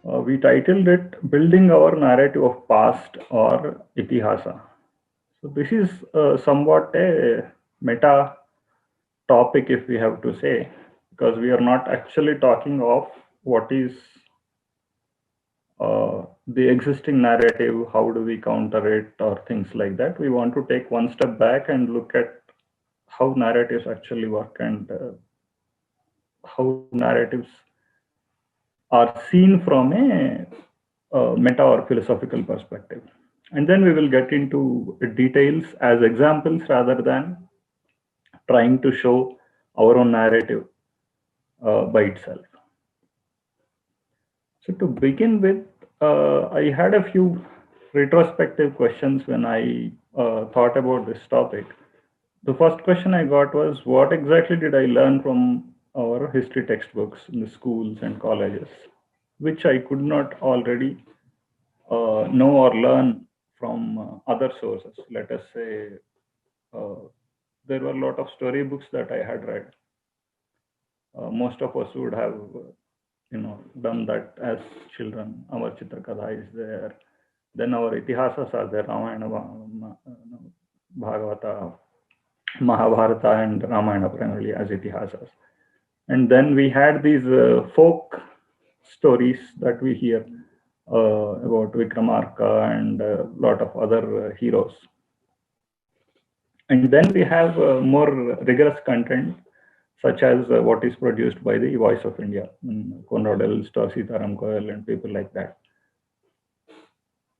We titled it Building Our Narrative of Past or Itihasa. So this is somewhat a meta topic, if we have to say, because we are not actually talking of what is the existing narrative, how do we counter it, or things like that. We want to take one step back and look at how narratives actually work and how narratives are seen from a meta or philosophical perspective. And then we will get into details as examples rather than trying to show our own narrative by itself. So to begin with, I had a few retrospective questions when I thought about this topic. The first question I got was, what exactly did I learn from our history textbooks in the schools and colleges, which I could not already know or learn from other sources? Let us say uh, there were a lot of storybooks that I had read. Most of us would have, done that as children. Our Chitrakatha is there. Then our itihasas are there, Ramayana, Bhagavata, Mahabharata, and Ramayana primarily as itihasas. And then we had these folk stories that we hear about Vikramarka and a lot of other heroes. And then we have more rigorous content, such as what is produced by the Voice of India, Conrad Elst, Sitaram Goel, and people like that.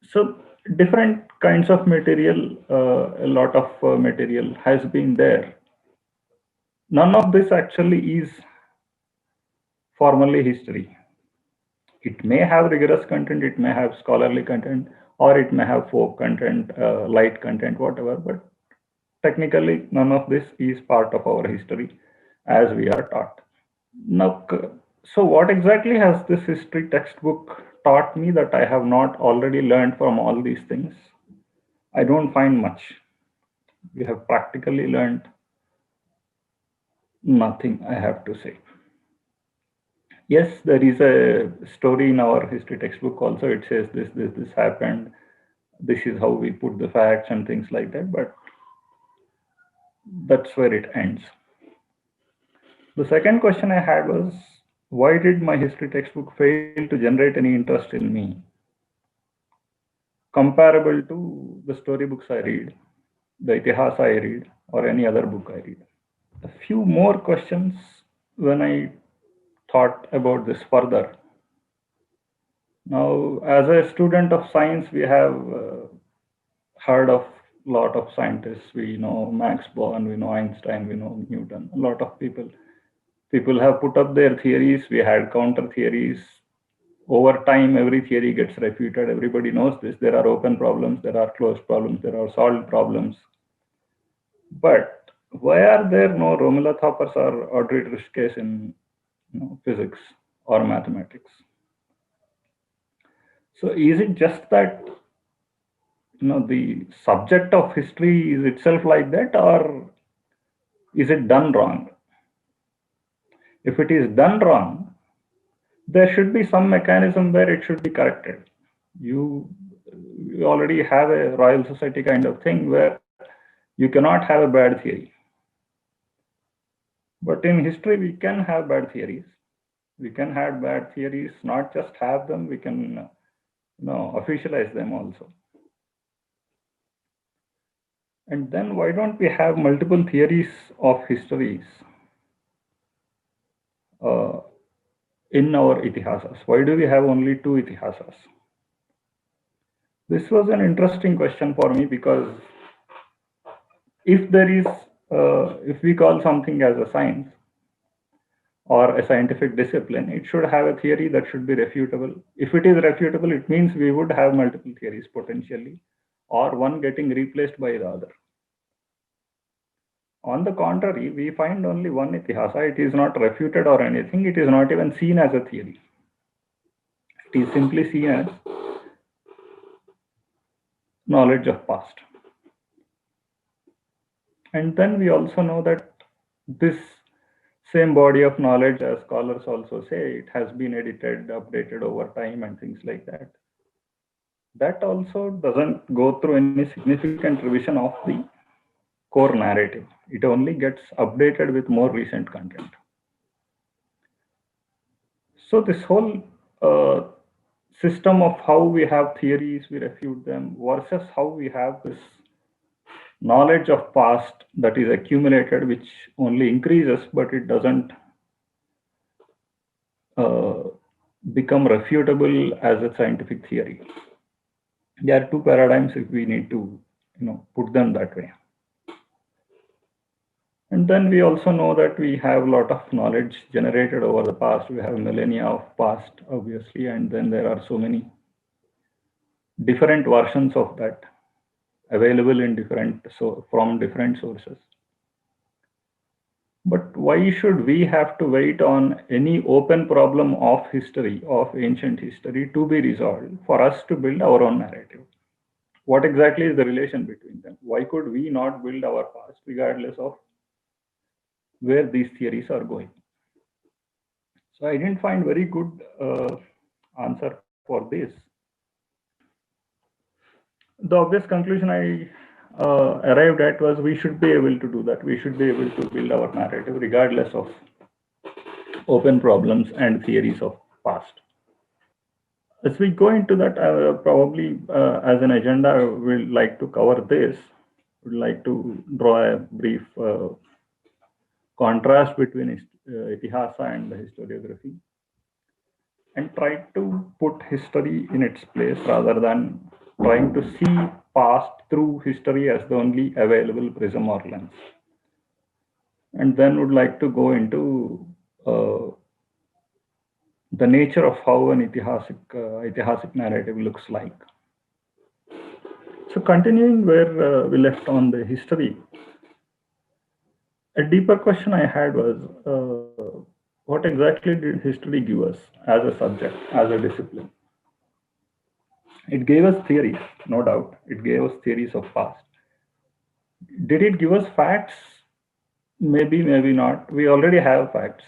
So different kinds of material, a lot of material has been there. None of this actually is formally history. It may have rigorous content, it may have scholarly content, or it may have folk content, light content, whatever, but technically none of this is part of our history as we are taught. Now, so what exactly has this history textbook taught me that I have not already learned from all these things? I don't find much. We have practically learned nothing, I have to say. Yes, there is a story in our history textbook also. It says this happened. This is how we put the facts and things like that. But that's where it ends. The second question I had was, why did my history textbook fail to generate any interest in me comparable to the storybooks I read, the itihas I read, or any other book I read? A few more questions when I thought about this further. Now, as a student of science, we have heard of a lot of scientists. We know Max Born, we know Einstein, we know Newton. A lot of people have put up their theories. We had counter theories. Over time, every theory gets refuted. Everybody knows this. There are open problems, there are closed problems, there are solved problems. But why are there no Romulo Thoppers or Audrey Rishkes in physics or mathematics? So is it just that the subject of history is itself like that, or is it done wrong? If it is done wrong, there should be some mechanism where it should be corrected. You, you already have a Royal Society kind of thing where you cannot have a bad theory. But in history, we can have bad theories. We can have bad theories, not just have them, we can officialize them also. And then why don't we have multiple theories of histories uh, in our itihasas? Why do we have only two itihasas? This was an interesting question for me because if there is, if we call something as a science or a scientific discipline, it should have a theory that should be refutable. If it is refutable, it means we would have multiple theories potentially, or one getting replaced by the other. On the contrary, we find only one itihasa. It is not refuted or anything. It is not even seen as a theory. It is simply seen as knowledge of past. And then we also know that this same body of knowledge, as scholars also say, it has been edited, updated over time, and things like that. That also doesn't go through any significant revision of the core narrative. It only gets updated with more recent content. So this whole system of how we have theories, we refute them, versus how we have this knowledge of past that is accumulated, which only increases, but it doesn't uh, become refutable as a scientific theory. There are two paradigms if we need to, put them that way. And then we also know that we have a lot of knowledge generated over the past. We have millennia of past, obviously, and then there are so many different versions of that available in from different sources. But why should we have to wait on any open problem of history, of ancient history, to be resolved for us to build our own narrative? What exactly is the relation between them? Why could we not build our past regardless of where these theories are going? So I didn't find very good answer for this. The obvious conclusion I arrived at was we should be able to do that. We should be able to build our narrative regardless of open problems and theories of past. As we go into that, probably as an agenda, we'd like to cover this. We'd like to draw a brief contrast between Itihasa and the historiography, and try to put history in its place rather than trying to see past through history as the only available prism or lens. And then would like to go into the nature of how an Itihasic narrative looks like. So continuing where we left on the history, a deeper question I had was, what exactly did history give us as a subject, as a discipline? It gave us theories, no doubt. It gave us theories of past. Did it give us facts? Maybe, maybe not. We already have facts.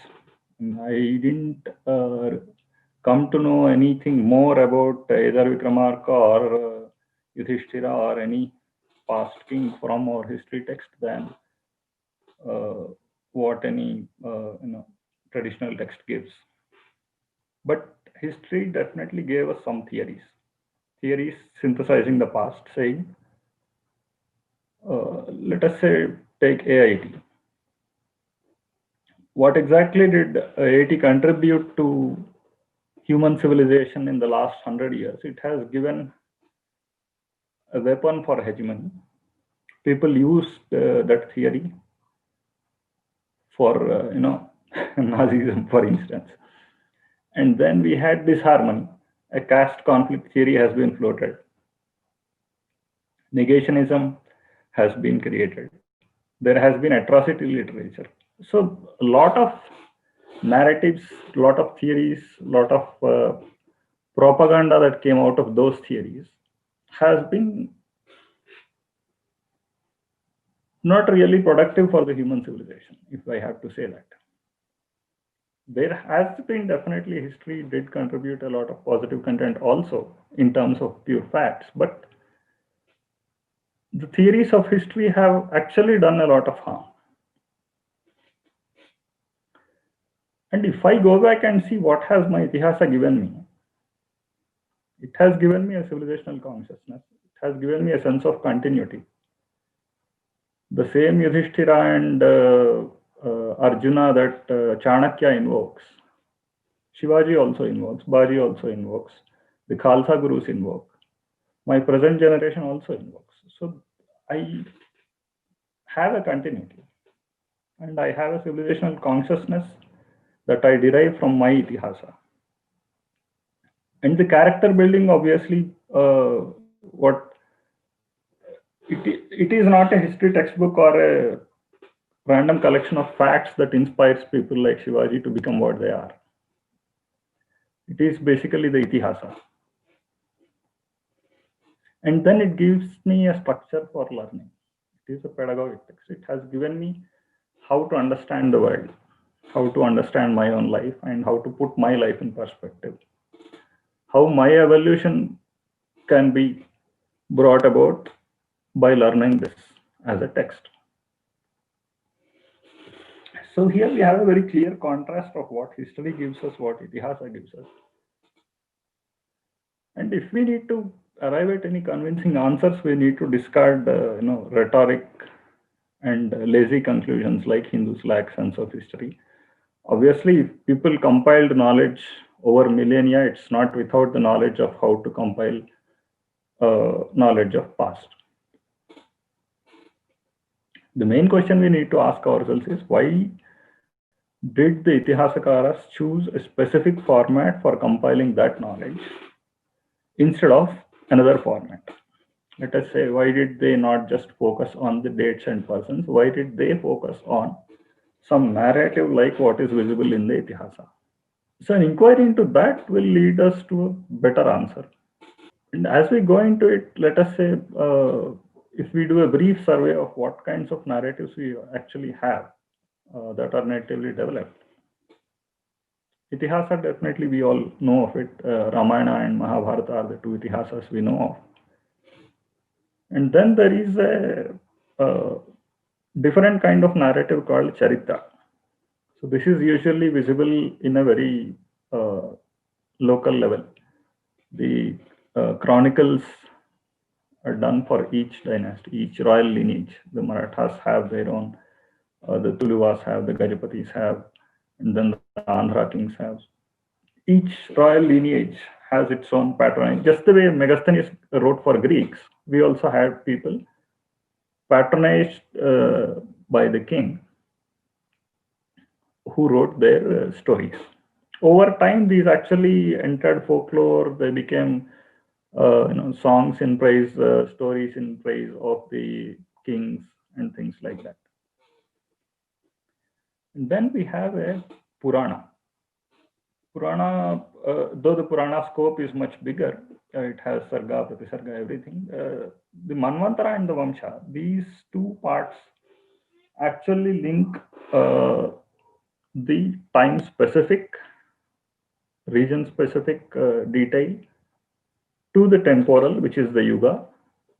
I didn't come to know anything more about either Vikramarka or Yudhishthira or any past king from our history text than what any traditional text gives. But history definitely gave us some theories synthesizing the past, saying, let us say, take AIT. What exactly did AIT contribute to human civilization in the last 100 years? It has given a weapon for hegemony. People used that theory for, Nazism, for instance. And then we had disharmony. A caste conflict theory has been floated. Negationism has been created. There has been atrocity literature. So a lot of narratives, a lot of theories, a lot of propaganda that came out of those theories has been not really productive for the human civilization, if I have to say that. There has been definitely history did contribute a lot of positive content also in terms of pure facts, but the theories of history have actually done a lot of harm. And if I go back and see what has my Itihasa given me, it has given me a civilizational consciousness. It has given me a sense of continuity. The same Yudhishthira and Arjuna that Chanakya invokes, Shivaji also invokes, Baji also invokes, the Khalsa Gurus invoke, my present generation also invokes. So I have a continuity, and I have a civilizational consciousness that I derive from my Itihasa. And the character building, obviously, it is not a history textbook or a random collection of facts that inspires people like Shivaji to become what they are. It is basically the Itihasa. And then it gives me a structure for learning. It is a pedagogic text. It has given me how to understand the world. how to understand my own life, and how to put my life in perspective, how my evolution can be brought about by learning this as a text. So here we have a very clear contrast of what history gives us, what Itihasa gives us. And if we need to arrive at any convincing answers, we need to discard, rhetoric and lazy conclusions like Hindus lack sense of history. Obviously, if people compiled knowledge over millennia, it's not without the knowledge of how to compile knowledge of past. The main question we need to ask ourselves is, why did the Itihasakaras choose a specific format for compiling that knowledge instead of another format? Let us say, why did they not just focus on the dates and persons? Why did they focus on some narrative like what is visible in the Itihasa? So an inquiry into that will lead us to a better answer. And as we go into it, let us say, if we do a brief survey of what kinds of narratives we actually have that are natively developed. Itihasa, definitely we all know of it. Ramayana and Mahabharata are the two Itihasas we know of. And then there is a different kind of narrative called Charitra. So this is usually visible in a very local level. The chronicles are done for each dynasty, each royal lineage. The Marathas have their own, the Tuluvas have, the Gajapatis have, and then the Andhra kings have. Each royal lineage has its own patronage. Just the way Megasthenes wrote for Greeks, we also had people patronized by the king who wrote their stories. Over time, these actually entered folklore. They became songs in praise, stories in praise of the kings and things like that. And then we have a Purana. Purana, though the Purana scope is much bigger, it has Sarga, Pratisarga, everything. The Manvantara and the Vamsha, these two parts actually link the time specific, region specific detail to the temporal, which is the Yuga.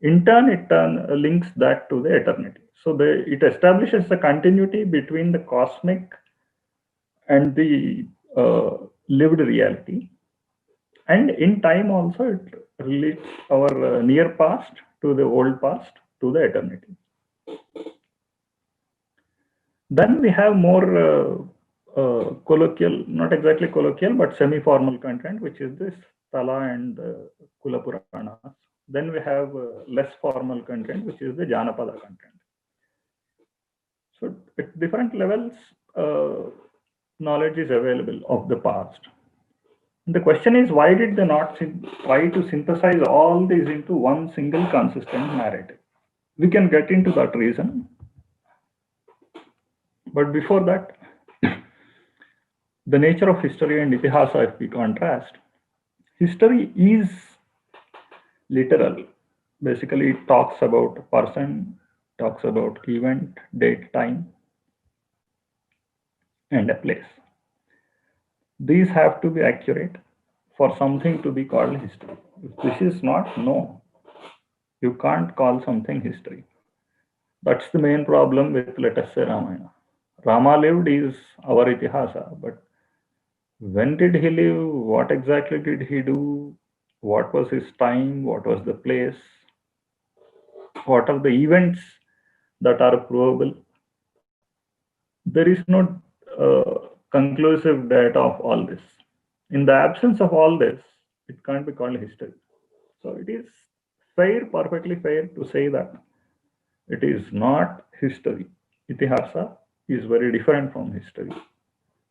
In turn, links that to the eternity. So it establishes a continuity between the cosmic and the lived reality. And in time also, it relates our near past to the old past to the eternity. Then we have more colloquial, not exactly colloquial, but semi-formal content, which is this Tala and Kula Puranas. Then we have less formal content, which is the Janapada content. So at different levels, knowledge is available of the past. And the question is, why did they not try to synthesize all these into one single consistent narrative? We can get into that reason. But before that, the nature of history and Itihasa, if we contrast, history is literal. Basically, it talks about a person, talks about event, date, time, and a place. These have to be accurate for something to be called history. If this is not, no, you can't call something history. That's the main problem with, let us say, Ramayana. Rama lived is our Itihasa, but when did he live? What exactly did he do? What was his time? What was the place? What are the events that are provable? There is no conclusive data of all this. In the absence of all this, it can't be called history. So it is fair, perfectly fair to say that it is not history. Itihasa is very different from history.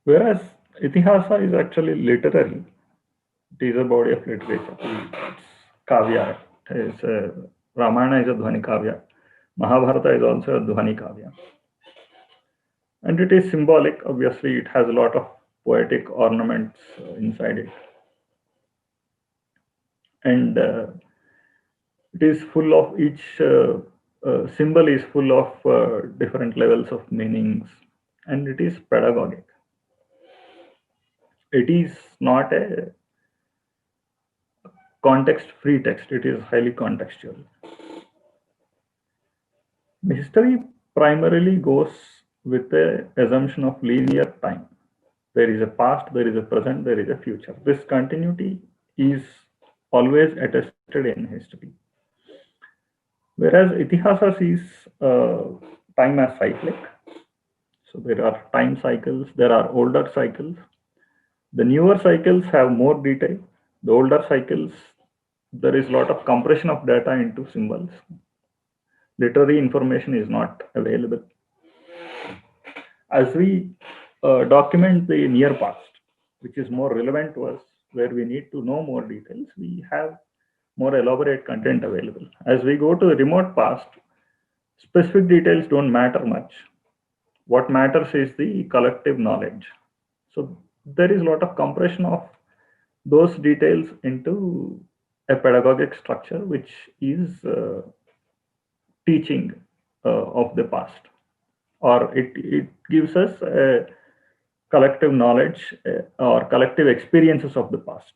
Whereas Itihasa is actually literary. It is a body of literature. It's kavya. Ramayana is a Dhwani kavya. Mahabharata is also a Dhwani kavya. And it is symbolic. Obviously, it has a lot of poetic ornaments inside it. And it is full of each symbol is full of different levels of meanings, and it is pedagogic. It is not a context-free text. It is highly contextual. History primarily goes with the assumption of linear time. There is a past, there is a present, there is a future. This continuity is always attested in history. Whereas Itihasa sees time as cyclic. So there are time cycles, there are older cycles. The newer cycles have more detail. The older cycles, there is a lot of compression of data into symbols. Literary information is not available. As we document the near past, which is more relevant to us, where we need to know more details, we have more elaborate content available. As we go to the remote past, specific details don't matter much. What matters is the collective knowledge. So there is a lot of compression of those details into a pedagogic structure, which is teaching of the past, or it gives us a collective knowledge or collective experiences of the past.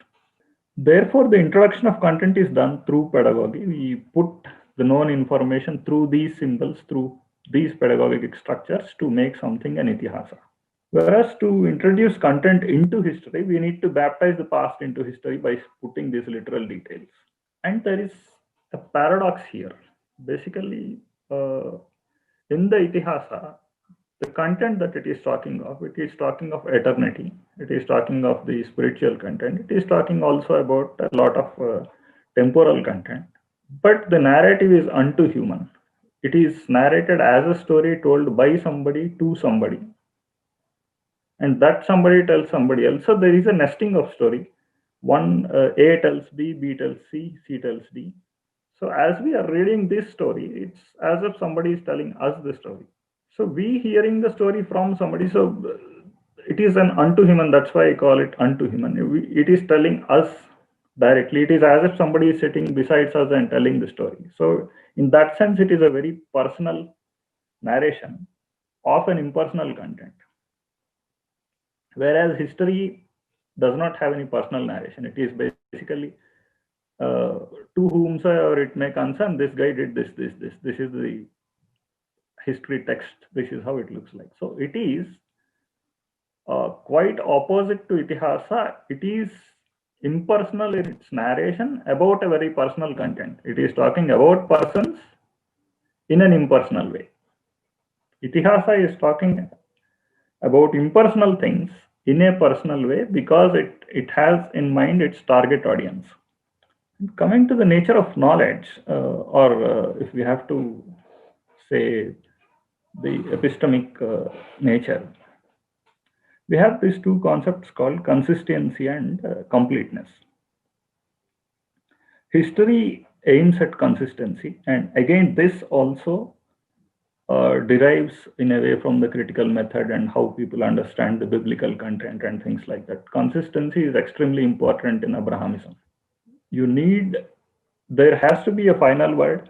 Therefore, the introduction of content is done through pedagogy. We put the known information through these symbols, through these pedagogic structures to make something an itihasa. Whereas to introduce content into history, we need to baptize the past into history by putting these literal details. And there is a paradox here. Basically, in the itihasa, the content that it is talking of eternity. It is talking of the spiritual content. It is talking also about a lot of temporal content. But the narrative is unto human. It is narrated as a story told by somebody to somebody. And that somebody tells somebody else. So there is a nesting of story. One A tells B tells C tells D. So as we are reading this story, it's as if somebody is telling us the story. So we hearing the story from somebody, so it is an unto human. That's why I call it unto human. It is telling us directly. It is as if somebody is sitting beside us and telling the story. So in that sense, it is a very personal narration of an impersonal content. Whereas history does not have any personal narration. It is basically to whomsoever it may concern, this guy did this. This is the history text. This is how it looks like. So it is quite opposite to Itihasa. It is impersonal in its narration about a very personal content. It is talking about persons in an impersonal way. Itihasa is talking about impersonal things in a personal way because it has in mind its target audience. Coming to the nature of knowledge, or if we have to say the epistemic nature, we have these two concepts called consistency and completeness. History aims at consistency, and again, this also derives in a way from the critical method and how people understand the biblical content and things like that. Consistency is extremely important in Abrahamism. There has to be a final word.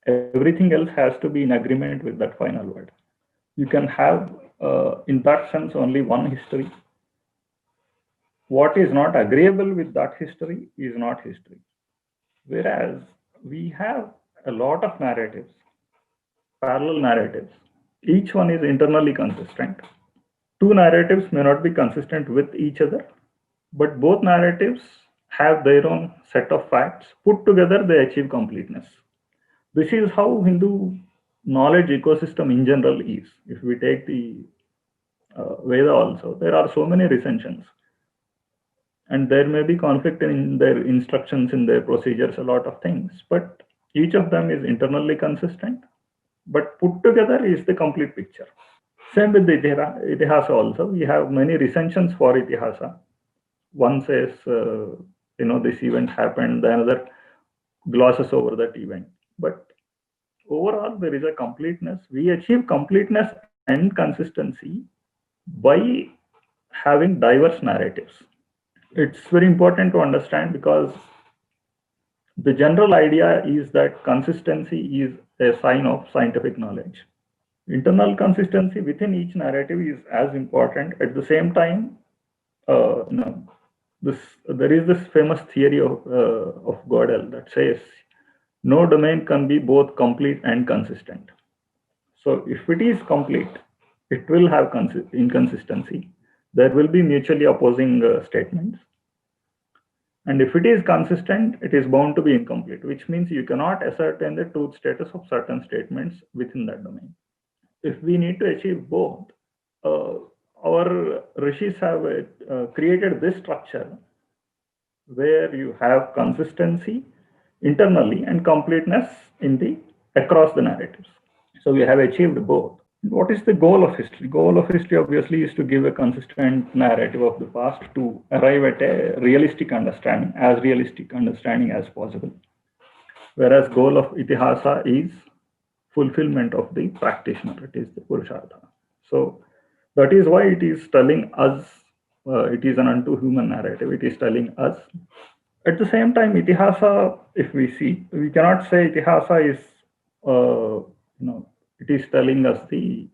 Everything else has to be in agreement with that final word. You can have, in that sense, only one history. What is not agreeable with that history is not history. Whereas we have a lot of narratives, parallel narratives. Each one is internally consistent. Two narratives may not be consistent with each other, but both narratives have their own set of facts. Put together, they achieve completeness. This is how Hindu knowledge ecosystem in general is. If we take the Veda also, there are so many recensions. And there may be conflict in their instructions, in their procedures, a lot of things. But each of them is internally consistent. But put together is the complete picture. Same with the Itihasa also. We have many recensions for Itihasa. One says, this event happened, the another glosses over that event. But overall, there is a completeness. We achieve completeness and consistency by having diverse narratives. It's very important to understand because the general idea is that consistency is a sign of scientific knowledge. Internal consistency within each narrative is as important. At the same time, there is this famous theory of Gödel that says no domain can be both complete and consistent. So if it is complete, it will have inconsistency. There will be mutually opposing statements. And if it is consistent, it is bound to be incomplete, which means you cannot ascertain the truth status of certain statements within that domain. If we need to achieve both, uh, our rishis have created this structure where you have consistency internally and completeness in the across the narratives. So we have achieved both. What is the goal of history? Goal of history obviously is to give a consistent narrative of the past to arrive at a realistic understanding, as realistic understanding as possible. Whereas goal of itihasa is fulfillment of the practitioner, it is the purushartha. So that is why it is telling us, it is an unto human narrative, it is telling us. At the same time, itihasa, if we see, we cannot say itihasa is, it is telling us the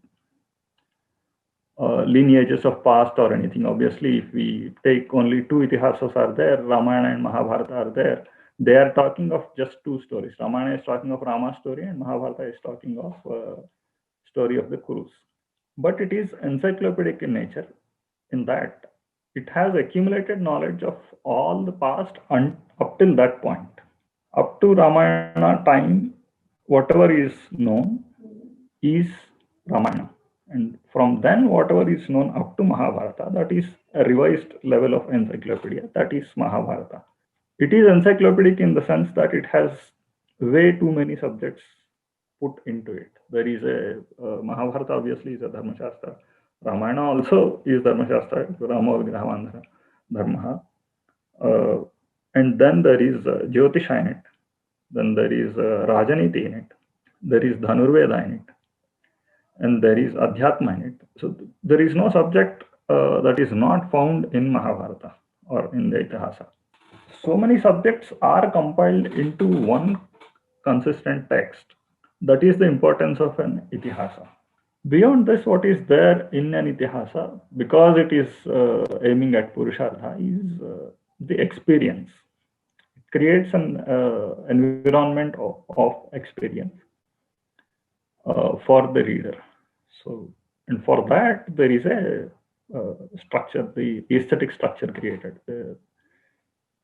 lineages of past or anything. Obviously, if we take only two itihasas are there, Ramayana and Mahabharata are there, they are talking of just two stories. Ramayana is talking of Rama's story and Mahabharata is talking of story of the Kurus. But it is encyclopedic in nature in that it has accumulated knowledge of all the past up till that point. Up to Ramayana time, whatever is known is Ramayana. And from then, whatever is known up to Mahabharata, that is a revised level of encyclopedia, that is Mahabharata. It is encyclopedic in the sense that it has way too many subjects put into it. There is a Mahabharata obviously is a Dharma Shastra. Ramayana also is Dharma Shastra, Rama Vigrahavandhara Dharma. And then there is Jyotisha in it. Then there is Rajaniti in it. There is Dhanurveda in it. And there is Adhyatma in it. So there is no subject that is not found in Mahabharata or in the Itihasa. So many subjects are compiled into one consistent text. That is the importance of an Itihasa. Beyond this, what is there in an Itihasa, because it is aiming at Purushartha, is the experience. It creates an environment of experience for the reader. So, and for that, there is a structure, the aesthetic structure created. The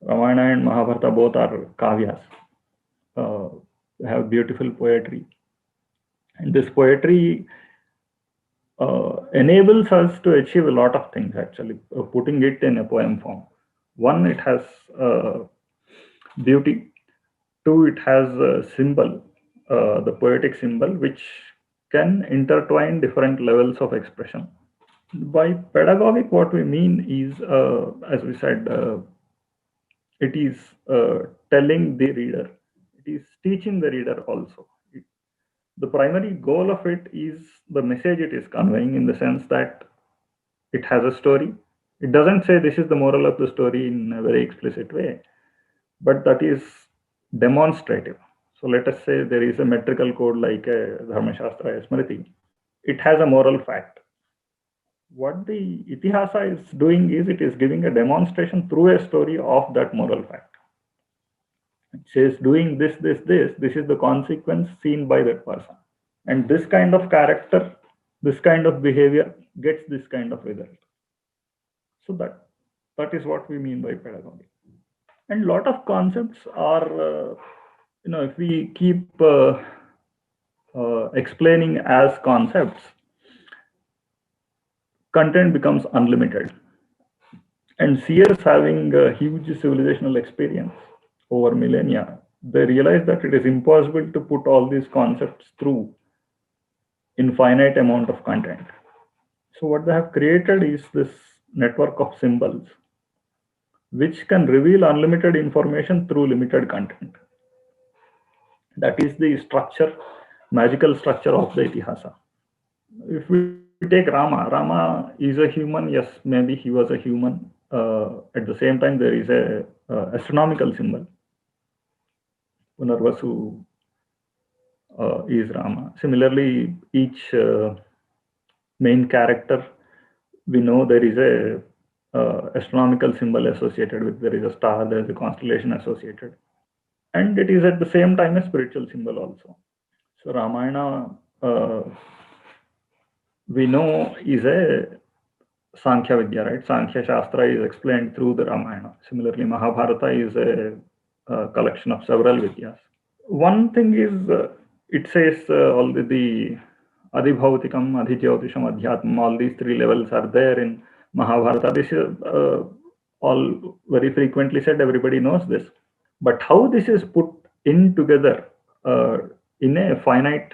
Ramayana and Mahabharata both are kavyas. They have beautiful poetry. And this poetry enables us to achieve a lot of things, actually, putting it in a poem form. One, it has beauty. Two, it has a symbol, the poetic symbol, which can intertwine different levels of expression. By pedagogic, what we mean is, as we said, it is telling the reader, it is teaching the reader also. The primary goal of it is the message it is conveying, in the sense that it has a story. It doesn't say this is the moral of the story in a very explicit way, but that is demonstrative. So let us say there is a metrical code like a Dharma Shastra Smriti. It has a moral fact. What the Itihasa is doing is it is giving a demonstration through a story of that moral fact. It says doing this is the consequence seen by that person. And this kind of character, this kind of behavior gets this kind of result. So that is what we mean by pedagogy. And a lot of concepts are, if we keep explaining as concepts, content becomes unlimited. And seers having a huge civilizational experience over millennia, they realize that it is impossible to put all these concepts through infinite amount of content. So what they have created is this network of symbols, which can reveal unlimited information through limited content. That is the structure, magical structure of the Itihasa. If we take Rama is a human. Yes, maybe he was a human. At the same time, there is a astronomical symbol. Punarvasu is Rama. Similarly, each main character, we know there is a astronomical symbol associated with, there is a star, there is a constellation associated. And it is at the same time a spiritual symbol also. So Ramayana, we know, is a Sankhya Vidya, right? Sankhya Shastra is explained through the Ramayana. Similarly, Mahabharata is a collection of several Vidyas. One thing is, it says all the Adhibhautikam, Adhijyotisham, Adhyatmam, all these three levels are there in Mahabharata. This is all very frequently said, everybody knows this. But how this is put in together in a finite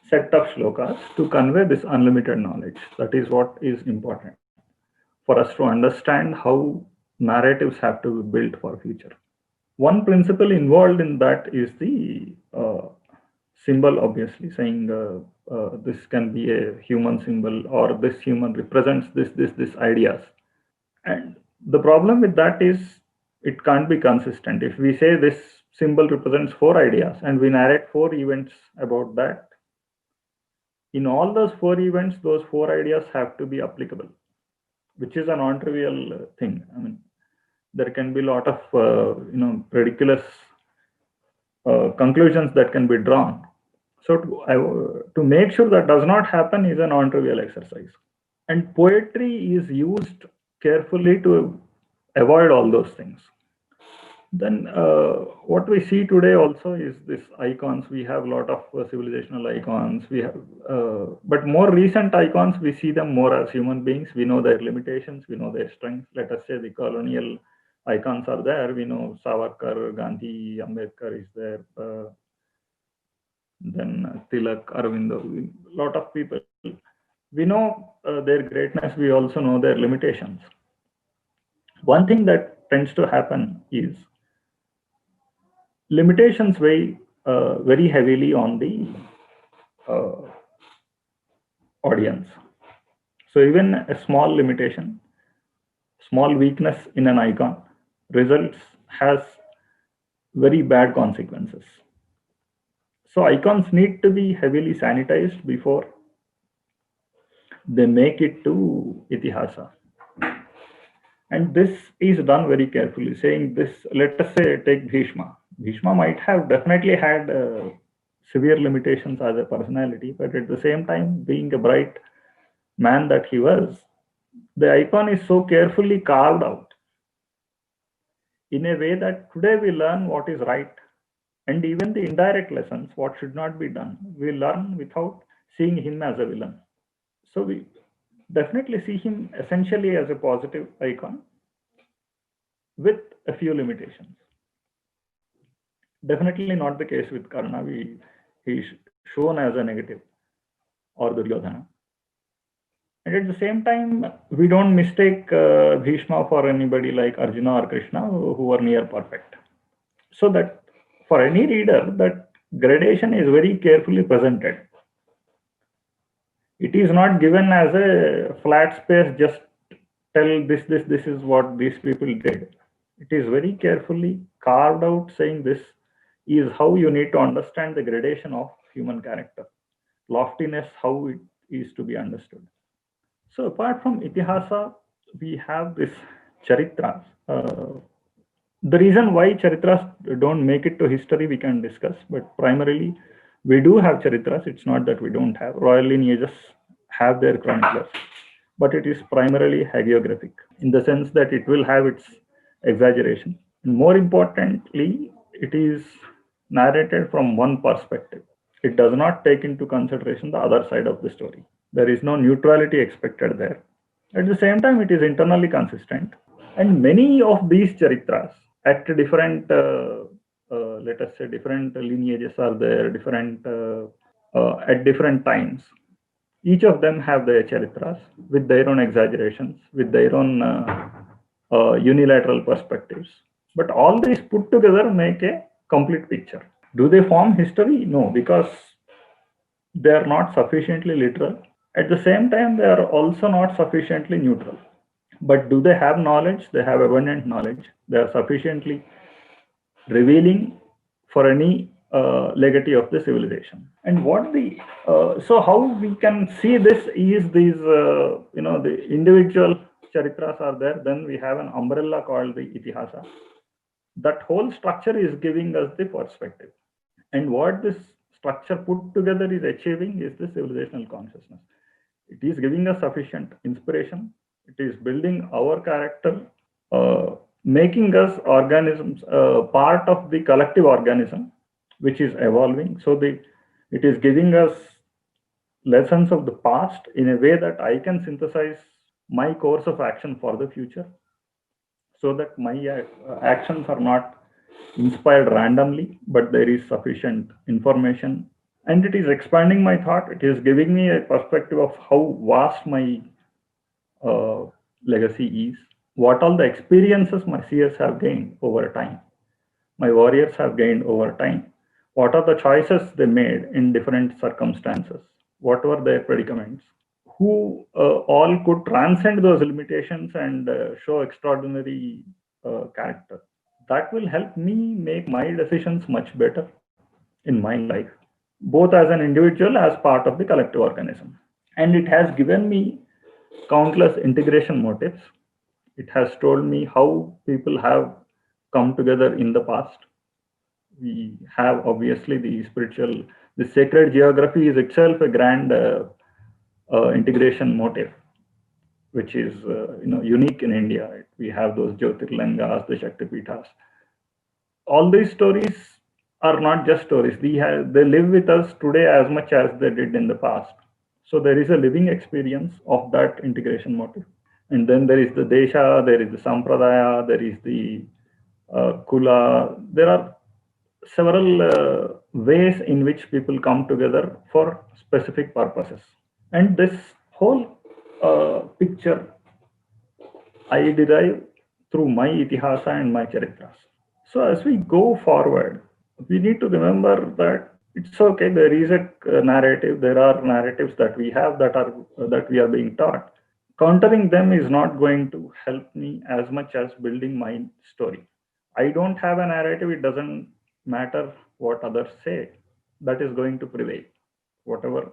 set of shlokas to convey this unlimited knowledge, that is what is important for us to understand how narratives have to be built for future. One principle involved in that is the symbol, obviously, saying this can be a human symbol, or this human represents this ideas. And the problem with that is it can't be consistent. If we say this symbol represents 4 ideas and we narrate 4 events about that, in all those 4 events, those 4 ideas have to be applicable, which is a non-trivial thing. I mean, there can be a lot of ridiculous conclusions that can be drawn. So to make sure that does not happen is a non-trivial exercise. And poetry is used carefully to avoid all those things. Then what we see today also is this icons. We have a lot of civilizational icons. We have, but more recent icons, we see them more as human beings. We know their limitations. We know their strengths. Let us say the colonial icons are there. We know Savarkar, Gandhi, Ambedkar is there. Then Tilak, Arvindo, a lot of people. We know their greatness. We also know their limitations. One thing that tends to happen is limitations weigh very heavily on the audience. So even a small limitation, small weakness in an icon has very bad consequences. So icons need to be heavily sanitized before they make it to Itihasa. And this is done very carefully, saying this, let us say, take Bhishma. Bhishma might have definitely had severe limitations as a personality, but at the same time, being a bright man that he was, the icon is so carefully carved out in a way that today we learn what is right, and even the indirect lessons, what should not be done, we learn without seeing him as a villain. So we definitely see him essentially as a positive icon with a few limitations. Definitely not the case with Karna. He's shown as a negative, or Duryodhana. And at the same time, we don't mistake Bhishma for anybody like Arjuna or Krishna who are near perfect. So that for any reader, that gradation is very carefully presented. It is not given as a flat space, just tell this is what these people did. It is very carefully carved out, saying this is how you need to understand the gradation of human character. Loftiness, how it is to be understood. So apart from Itihasa, we have this Charitras. The reason why Charitras don't make it to history, we can discuss, but primarily we do have Charitras. It's not that we don't have. Royal lineages have their chroniclers, but it is primarily hagiographic in the sense that it will have its exaggeration. And more importantly, it is narrated from one perspective. It does not take into consideration the other side of the story. There is no neutrality expected there. At the same time, it is internally consistent. And many of these Charitras at different, let us say, different lineages are there, different at different times. Each of them have their Charitras with their own exaggerations, with their own unilateral perspectives. But all these put together make a complete picture. Do they form history? No, because they are not sufficiently literal. At the same time, they are also not sufficiently neutral. But do they have knowledge? They have abundant knowledge. They are sufficiently revealing for any legatee of the civilization. And what so how we can see this is these the individual charitras are there, then we have an umbrella called the Itihasa. That whole structure is giving us the perspective. And what this structure put together is achieving is the civilizational consciousness. It is giving us sufficient inspiration. It is building our character, making us organisms, part of the collective organism, which is evolving. So it is giving us lessons of the past in a way that I can synthesize my course of action for the future, so that my actions are not inspired randomly, but there is sufficient information. And it is expanding my thought. It is giving me a perspective of how vast my uh, legacy is, what all the experiences my seers have gained over time, my warriors have gained over time, what are the choices they made in different circumstances, what were their predicaments, who all could transcend those limitations and show extraordinary character. That will help me make my decisions much better in my life, both as an individual, as part of the collective organism. And it has given me countless integration motives. It has told me how people have come together in the past. We have obviously the sacred geography is itself a grand integration motive, which is unique in India. We have those Jyotirlingas, the Shaktipitas. All these stories are not just stories. They live with us today as much as they did in the past. So there is a living experience of that integration motive. And then there is the Desha, there is the Sampradaya, there is the Kula. There are several ways in which people come together for specific purposes. And this whole picture I derive through my Itihasa and my Charitras. So as we go forward, we need to remember that it's okay. There is a narrative. There are narratives that we have that we are being taught. Countering them is not going to help me as much as building my story. I don't have a narrative. It doesn't matter what others say. That is going to prevail. Whatever,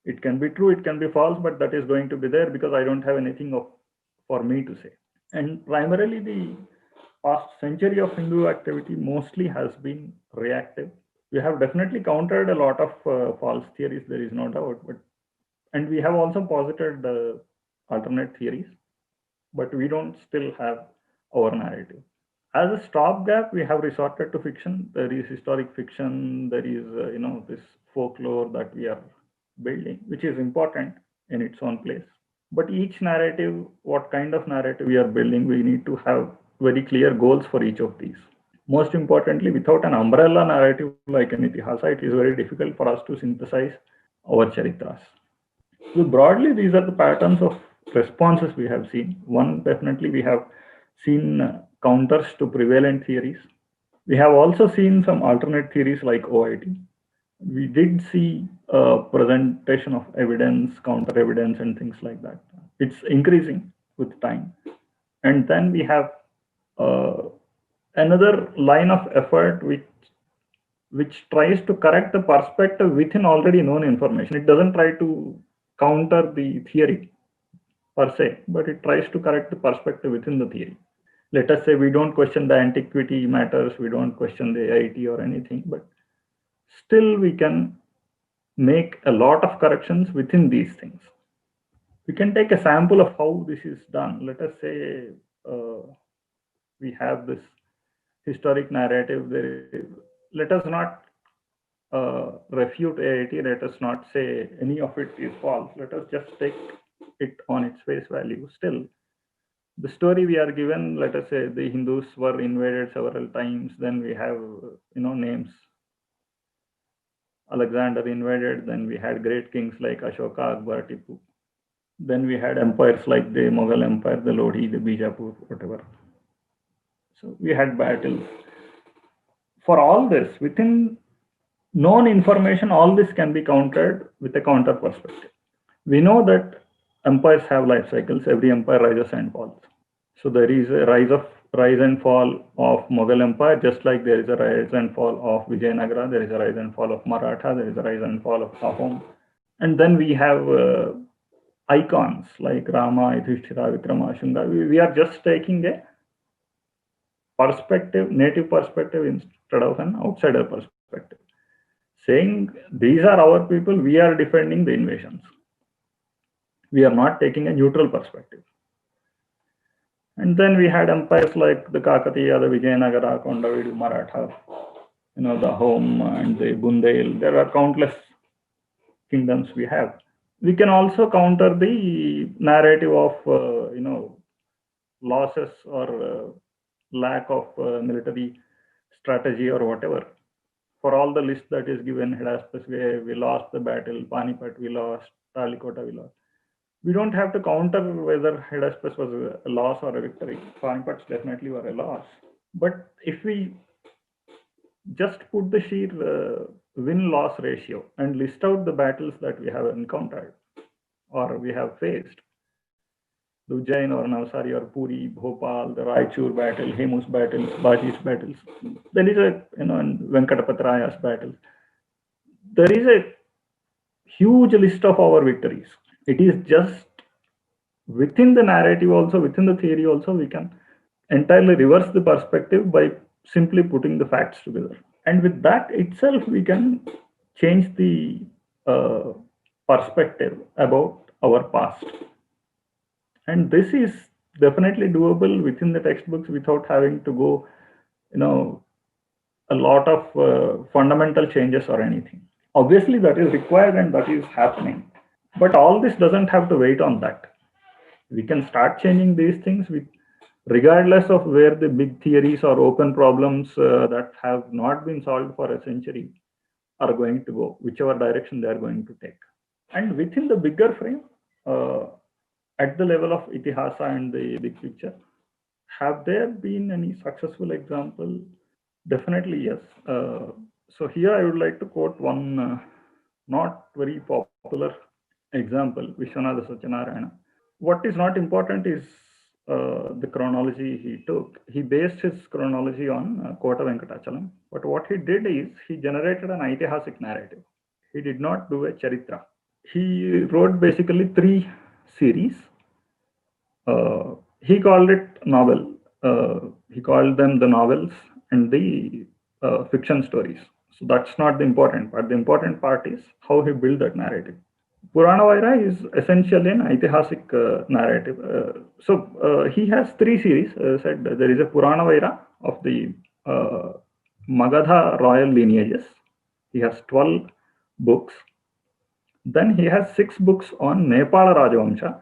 it can be true, it can be false, but that is going to be there because I don't have anything for me to say. And primarily, the past century of Hindu activity mostly has been reactive. We have definitely countered a lot of false theories, there is no doubt, and we have also posited alternate theories, but we don't still have our narrative. As a stopgap, we have resorted to fiction. There is historic fiction. There is this folklore that we are building, which is important in its own place. But each narrative, what kind of narrative we are building, we need to have very clear goals for each of these. Most importantly, without an umbrella narrative like an Itihasa, it is very difficult for us to synthesize our charitras. So broadly, these are the patterns of responses we have seen. One, definitely we have seen counters to prevalent theories. We have also seen some alternate theories like OIT. We did see presentation of evidence, counter evidence, and things like that. It's increasing with time. And then we have another line of effort which tries to correct the perspective within already known information. It doesn't try to counter the theory per se, but it tries to correct the perspective within the theory. Let us say we don't question the antiquity matters, we don't question the AIT or anything, but still we can make a lot of corrections within these things. We can take a sample of how this is done. Let us say we have this historic narrative. Let us not refute AIT. Let us not say any of it is false. Let us just take it on its face value. Still, the story we are given, let us say the Hindus were invaded several times. Then we have names. Alexander invaded. Then we had great kings like Ashoka, Akbar, Tipu. Then we had empires like the Mughal Empire, the Lodi, the Bijapur, whatever. So we had battles. For all this, within known information, all this can be countered with a counter perspective. We know that empires have life cycles. Every empire rises and falls. So there is a rise and fall of Mughal Empire, just like there is a rise and fall of Vijayanagara, there is a rise and fall of Maratha, there is a rise and fall of Ahom. And then we have icons like Rama, Yudhishthira, Vikrama, Shunga. We are just taking a perspective, native perspective instead of an outsider perspective. Saying these are our people, we are defending the invasions. We are not taking a neutral perspective. And then we had empires like the Kakatiya, the Vijayanagara, Kondavidu, Maratha, the Home and the Bundel. There are countless kingdoms we have. We can also counter the narrative of, losses or lack of military strategy or whatever. For all the list that is given, Hydaspes, we lost the battle, Panipat, we lost, Talikota, we lost. We don't have to counter whether Hydaspes was a loss or a victory. Panipat definitely were a loss. But if we just put the sheer win-loss ratio and list out the battles that we have encountered or we have faced, the Ujjain or Navsari or Puri, Bhopal, the Raichur battle, Hemus battles, Baji's battles, there is a, and Venkatapatraya's battles. There is a huge list of our victories. It is just within the narrative also, within the theory also, we can entirely reverse the perspective by simply putting the facts together. And with that itself, we can change the perspective about our past. And this is definitely doable within the textbooks without having to go, a lot of fundamental changes or anything. Obviously, that is required and that is happening. But all this doesn't have to wait on that. We can start changing these things regardless of where the big theories or open problems that have not been solved for a century are going to go, whichever direction they are going to take. And within the bigger frame, at the level of Itihasa and the big picture, have there been any successful example? Definitely, yes. So here I would like to quote one not very popular example, Vishwanatha Satyanarayana. What is not important is the chronology he took. He based his chronology on Kota Venkatachalam. But what he did is he generated an Aitihasic narrative. He did not do a Charitra. He wrote basically 3 series. He called it novel. He called them the novels and the fiction stories. So that's not the important part. The important part is how he built that narrative. Purana Vaira is essentially an Aitihasic narrative. So he has 3 series. Said there is a Purana Vaira of the Magadha royal lineages. He has 12 books. Then he has 6 books on Nepal Rajavamsha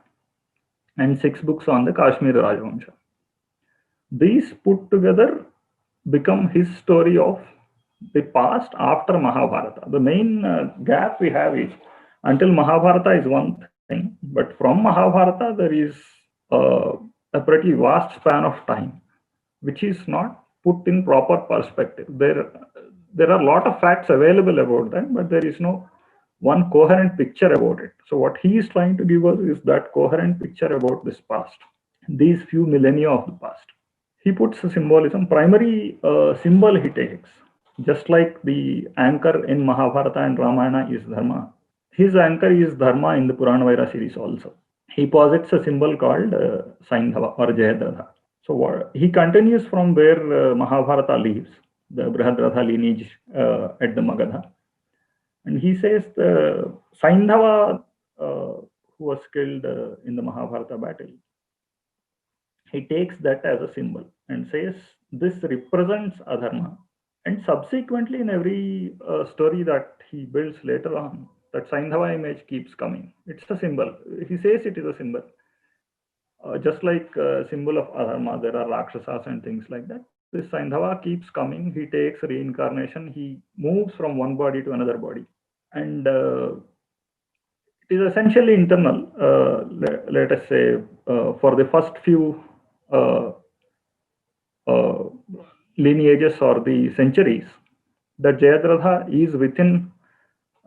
and 6 books on the Kashmir Rajavamsha. These put together become his story of the past after Mahabharata. The main gap we have is until Mahabharata is one thing, but from Mahabharata there is a pretty vast span of time, which is not put in proper perspective. There are a lot of facts available about that, but there is no one coherent picture about it. So what he is trying to give us is that coherent picture about this past, these few millennia of the past. He puts a symbolism, primary symbol he takes, just like the anchor in Mahabharata and Ramayana is Dharma. His anchor is Dharma in the Purana Vaira series also. He posits a symbol called Saindhava or Jayadratha. So he continues from where Mahabharata leaves, the Brihadratha lineage at the Magadha. And he says the Saindhava, who was killed in the Mahabharata battle, he takes that as a symbol and says this represents Adharma. And subsequently, in every story that he builds later on, that Saindhava image keeps coming. It's a symbol. He says it is a symbol. Just like a symbol of Adharma, there are Rakshasas and things like that. This Saindhava keeps coming. He takes reincarnation. He moves from one body to another body. And it is essentially internal. Let us say for the first few lineages or the centuries, that Jayadratha is within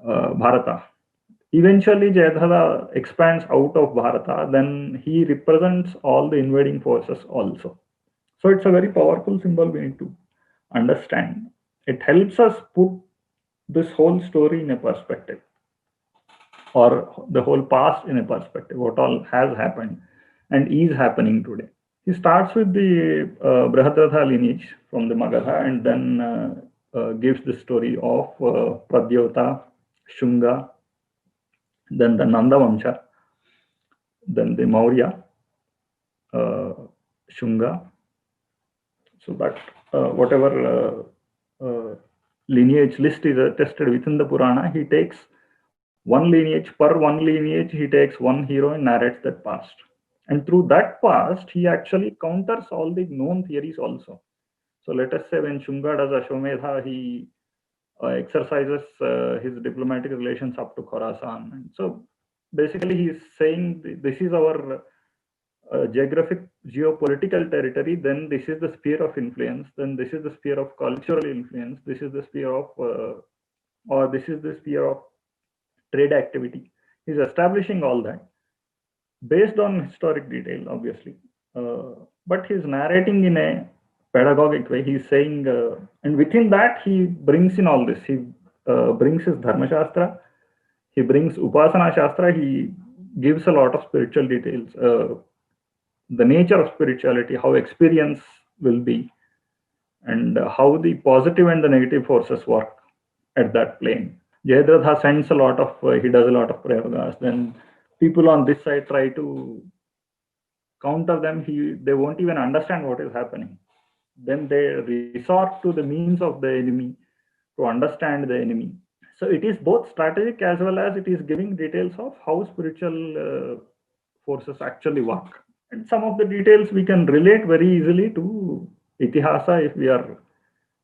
Bharata. Eventually, Jayadratha expands out of Bharata, then he represents all the invading forces also. So it's a very powerful symbol we need to understand. It helps us put this whole story in a perspective. or the whole past in a perspective, what all has happened and is happening today. He starts with the Brihadrata lineage from the Magadha and then gives the story of Pradyota, Shunga, then the Nanda Vamsha, then the Maurya, uh, Shunga. So that whatever lineage list is attested within the Purana, he takes one lineage, per one lineage, he takes one hero and narrates that past. And through that past, he actually counters all the known theories also. So let us say when Shunga does Ashwamedha, he exercises his diplomatic relations up to Khorasan. And so basically, he is saying this is our geographic geopolitical territory, then this is the sphere of influence, then this is the sphere of cultural influence, this is the sphere of or this is the sphere of trade activity. He's establishing all that based on historic detail, obviously, but he's narrating in a pedagogic way. He's saying, and within that he brings in all this. He brings his dharma shastra, he brings upasana shastra, he gives a lot of spiritual details, the nature of spirituality, how experience will be, and how the positive and the negative forces work at that plane. Jayadratha sends a lot of, he does a lot of prayogas. Then people on this side try to counter them. They won't even understand what is happening. Then they resort to the means of the enemy to understand the enemy. So it is both strategic as well as it is giving details of how spiritual forces actually work. And some of the details we can relate very easily to Itihasa if we are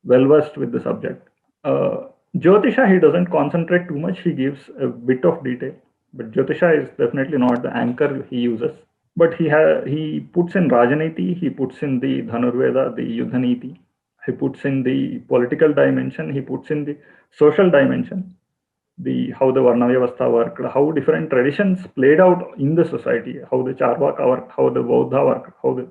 well versed with the subject. Jyotisha, he doesn't concentrate too much. He gives a bit of detail, but Jyotisha is definitely not the anchor he uses. But he puts in Rajaniti, he puts in the Dhanurveda, the Yudhaniti, he puts in the political dimension, he puts in the social dimension, the how the Varna Vyavastha worked, how different traditions played out in the society, how the Charvaka worked, how the Bauddha worked,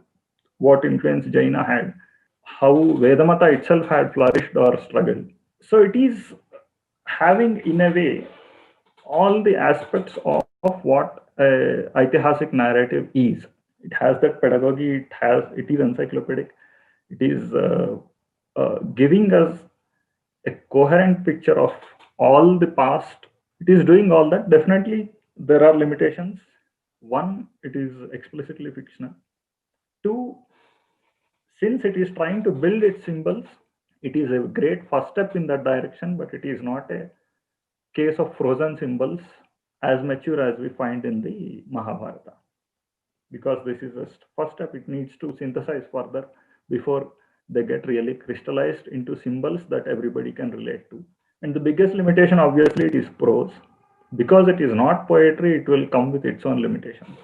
what influence Jaina had, how Vedamata itself had flourished or struggled. So it is having, in a way, all the aspects of what a Aitihasic narrative is. It has that pedagogy, it is encyclopedic, it is giving us a coherent picture of all the past. It is doing all that. Definitely, there are limitations. One, it is explicitly fictional. Two, since it is trying to build its symbols, it is a great first step in that direction, but it is not a case of frozen symbols as mature as we find in the Mahabharata. Because this is a first step, it needs to synthesize further before they get really crystallized into symbols that everybody can relate to. And the biggest limitation, obviously, it is prose. Because it is not poetry, it will come with its own limitations.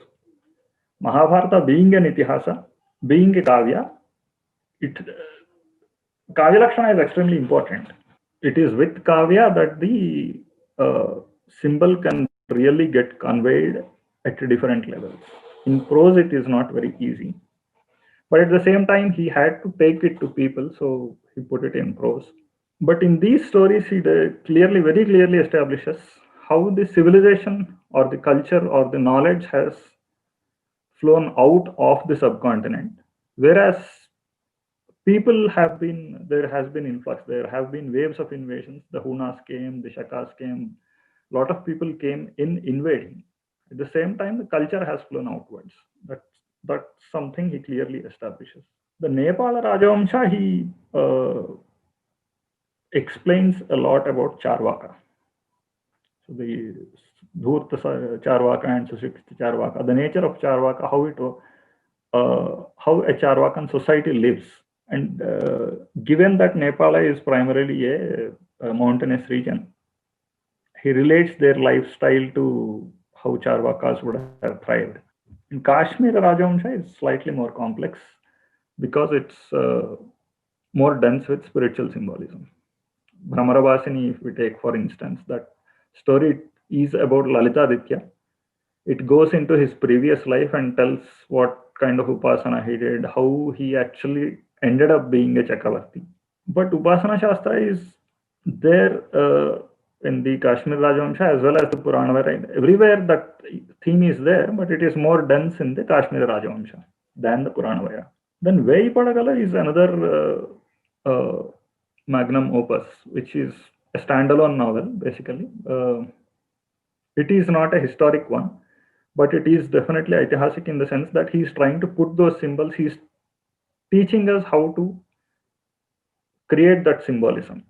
Mahabharata being an itihasa, being a kavya, Kavya Lakshana is extremely important. It is with Kavya that the symbol can really get conveyed at different levels. In prose, it is not very easy. But at the same time, he had to take it to people, so he put it in prose. But in these stories, he very clearly establishes how the civilization or the culture or the knowledge has flown out of the subcontinent, whereas there has been influx, there have been waves of invasions. The Hunas came, the Shakas came, a lot of people came in invading. At the same time, the culture has flown outwards. That's something he clearly establishes. The Nepal Rajavamsha, he explains a lot about Charvaka. So the Dhurta Charvaka and Sushikshita Charvaka, the nature of Charvaka, how a Charvakan society lives. And given that Nepal is primarily a mountainous region, he relates their lifestyle to how Charvakas would have thrived. In Kashmir, Rajavamsha is slightly more complex because it's more dense with spiritual symbolism. Brahmaravasini, if we take for instance, that story is about Lalitaditya. It goes into his previous life and tells what kind of upasana he did, how he actually ended up being a Chakravarti. But Upasana Shastra is there in the Kashmir Rajavamsha as well as the Puranavara. Everywhere that theme is there, but it is more dense in the Kashmir Rajavamsha than the Puranavara. Then Vei Padagala is another magnum opus, which is a standalone novel, basically. It is not a historic one, but it is definitely Aitihasic in the sense that he is trying to put those symbols, he is teaching us how to create that symbolism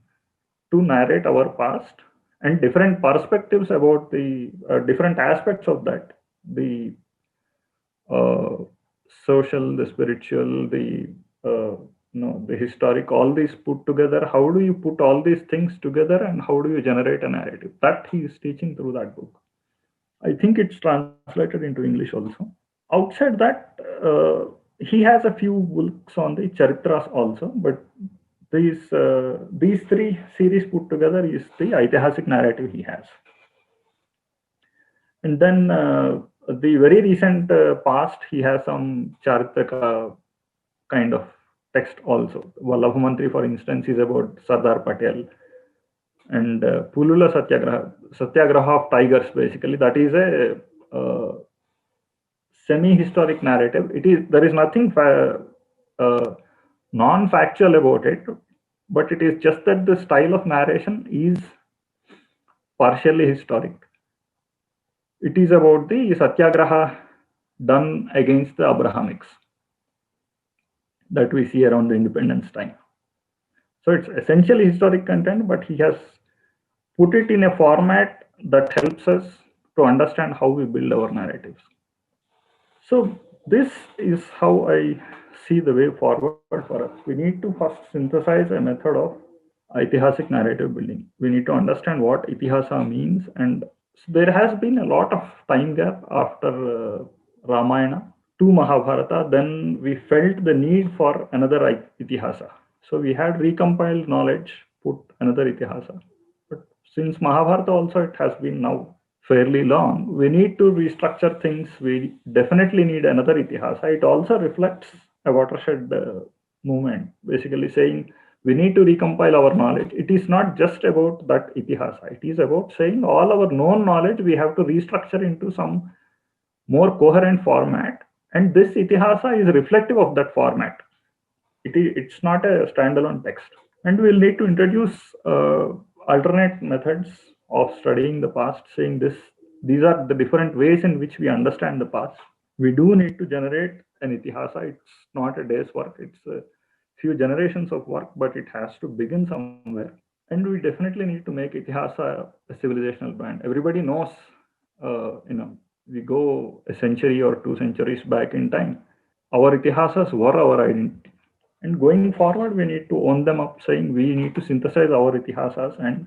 to narrate our past and different perspectives about the different aspects of that, the uh, social, the spiritual, the the historic, all these put together. How do you put all these things together, and how do you generate a narrative? That he is teaching through that book. I think it's translated into English also. Outside that, he has a few books on the Charitras also, but these three series put together is the Aitihasic narrative he has. And then the very recent past, he has some Charitrika kind of text also. Vallabha Mantri, for instance, is about Sardar Patel. And Pulula Satyagraha of Tigers, basically, that is a semi-historic narrative. There is nothing non-factual about it, but it is just that the style of narration is partially historic. It is about the Satyagraha done against the Abrahamics that we see around the independence time. So it's essentially historic content, but he has put it in a format that helps us to understand how we build our narratives. So this is how I see the way forward for us. We need to first synthesize a method of Aitihasic narrative building. We need to understand what Itihasa means, and there has been a lot of time gap after Ramayana to Mahabharata. Then we felt the need for another Itihasa. So we had recompiled knowledge, put another Itihasa. But since Mahabharata also, it has been now fairly long, we need to restructure things. We definitely need another Itihasa. It also reflects a watershed movement, basically saying we need to recompile our knowledge. It is not just about that Itihasa. It is about saying all our known knowledge we have to restructure into some more coherent format. And this Itihasa is reflective of that format. It's not a standalone text. And we'll need to introduce alternate methods of studying the past, saying these are the different ways in which we understand the past. We do need to generate an Itihasa. It's not a day's work. It's a few generations of work, but it has to begin somewhere. And we definitely need to make Itihasa a civilizational brand. Everybody knows, we go a century or 2 centuries back in time. Our Itihasas were our identity. And going forward, we need to own them up, saying we need to synthesize our Itihasas and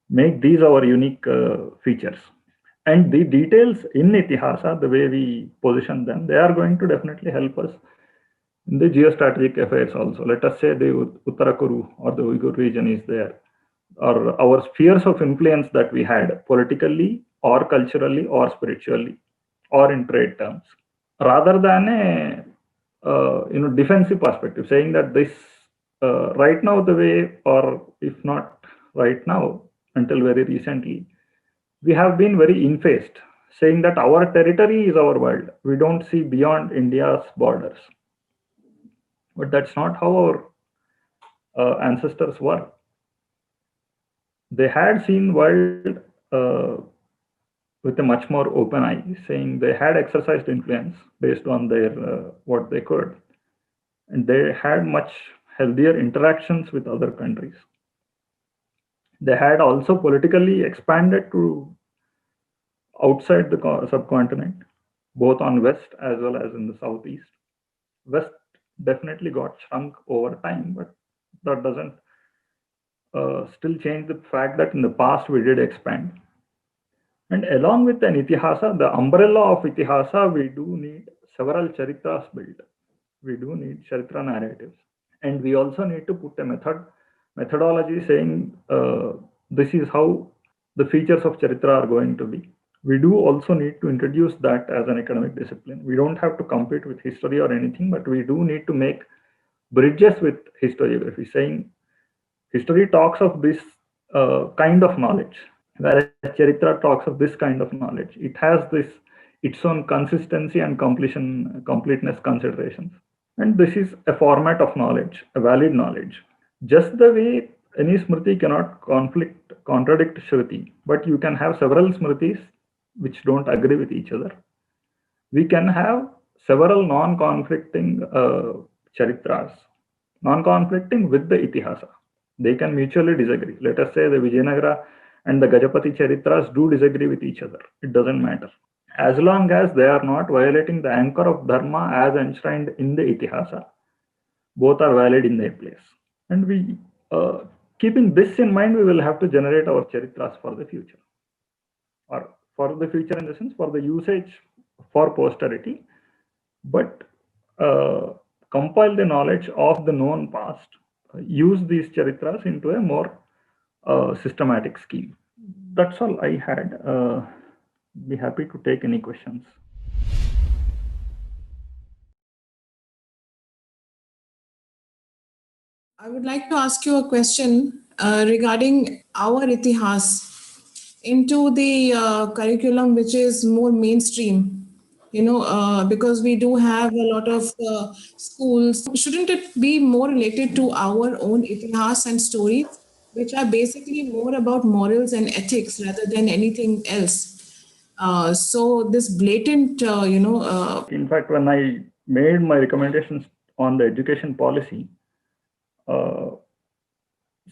make these our unique features. And the details in Itihasa, the way we position them, they are going to definitely help us in the geostrategic affairs also. Let us say the Uttarakuru or the Uyghur region is there, or our spheres of influence that we had politically or culturally or spiritually or in trade terms, rather than a defensive perspective, saying that this right now the way, or if not right now, until very recently, we have been very infaced, saying that our territory is our world. We don't see beyond India's borders. But that's not how our ancestors were. They had seen world with a much more open eye, saying they had exercised influence based on their what they could, and they had much healthier interactions with other countries. They had also politically expanded to outside the subcontinent, both on west as well as in the southeast. West definitely got shrunk over time, but that doesn't still change the fact that in the past we did expand. And along with an Itihasa, the umbrella of Itihasa, we do need several Charitras built. We do need Charitra narratives. And we also need to put a methodology saying this is how the features of Charitra are going to be. We do also need to introduce that as an academic discipline. We don't have to compete with history or anything, but we do need to make bridges with historiography, saying history talks of this kind of knowledge. Whereas Charitra talks of this kind of knowledge. It has this its own consistency and completeness considerations. And this is a format of knowledge, a valid knowledge. Just the way any Smriti cannot contradict Shruti, but you can have several Smritis which don't agree with each other. We can have several non-conflicting Charitras, non-conflicting with the Itihasa. They can mutually disagree. Let us say the Vijayanagara and the Gajapati Charitras do disagree with each other. It doesn't matter. As long as they are not violating the anchor of Dharma as enshrined in the Itihasa, both are valid in their place. And we, keeping this in mind, we will have to generate our Charitras for the future. Or for the future in the sense for the usage for posterity, but compile the knowledge of the known past, use these Charitras into a more systematic scheme. That's all I had. Be happy to take any questions. I would like to ask you a question regarding our Itihas into the curriculum which is more mainstream. Because we do have a lot of schools. Shouldn't it be more related to our own Itihas and stories, which are basically more about morals and ethics rather than anything else? So this blatant, In fact, when I made my recommendations on the education policy,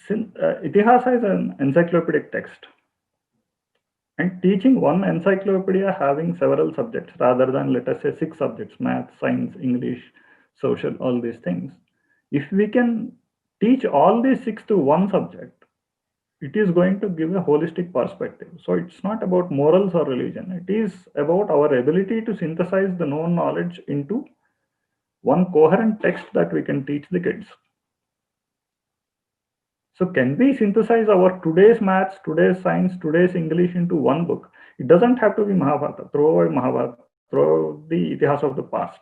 Itihasa is an encyclopedic text. And teaching one encyclopedia having several subjects rather than, let us say, 6 subjects, math, science, English, social, all these things. If we can teach all these 6 to one subject, it is going to give a holistic perspective. So it's not about morals or religion. It is about our ability to synthesize the known knowledge into one coherent text that we can teach the kids. So can we synthesize our today's maths, today's science, today's English into one book? It doesn't have to be Mahabharata. Throw away Mahabharata, throw the Itihas of the past.